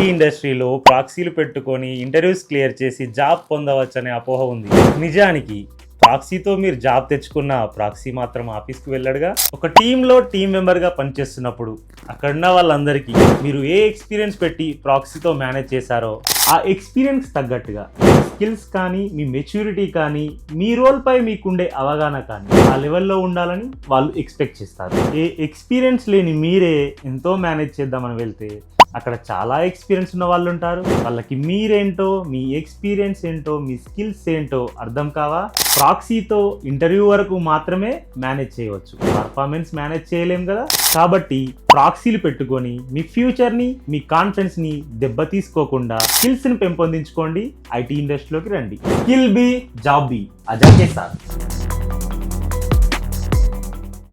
IT ఇండస్ట్రీలో ప్రాక్సీలు పెట్టుకొని interviews clear చేసి జాబ్ పొందవచ్చనే అపోహ ఉంది. నిజానికి ప్రాక్సీతో మీరు జాబ్ తెచ్చుకున్న ప్రాక్సీ మాత్రం ఆఫీస్కి వెళ్ళడుగా. ఒక టీంలో టీం మెంబర్గా పనిచేస్తున్నప్పుడు అక్కడున్న వాళ్ళందరికీ మీరు ఏ ఎక్స్పీరియన్స్ పెట్టి ప్రాక్సీతో మేనేజ్ చేశారో ఆ ఎక్స్పీరియన్స్ తగ్గట్టుగా స్కిల్స్ కానీ మీ మెచ్యూరిటీ కానీ మీ రోల్పై మీకుండే అవగాహన కానీ ఆ లెవెల్లో ఉండాలని వాళ్ళు ఎక్స్పెక్ట్ చేస్తారు. ఏ ఎక్స్పీరియన్స్ లేని మీరే ఎంతో మేనేజ్ చేద్దామని వెళ్తే అక్కడ చాలా ఎక్స్పీరియన్స్ ఉన్న వాళ్ళు ఉంటారు. వాళ్ళకి మీరేంటో, మీ ఎక్స్పీరియన్స్ ఏంటో, మీ స్కిల్స్ ఏంటో అర్థం కావా. ప్రాక్సీతో ఇంటర్వ్యూ వరకు మాత్రమే మేనేజ్ చేయవచ్చు, పర్ఫార్మెన్స్ మేనేజ్ చేయలేం కదా. కాబట్టి ప్రాక్సీలు పెట్టుకొని మీ ఫ్యూచర్ని, మీ కాన్ఫిడెన్స్ని దెబ్బతీసుకోకుండా స్కిల్స్ని పెంపొందించుకోండి. ఐటీ ఇండస్ట్రీలోకి రండి. స్కిల్ బి జాబ్ బి అజాకే సార్.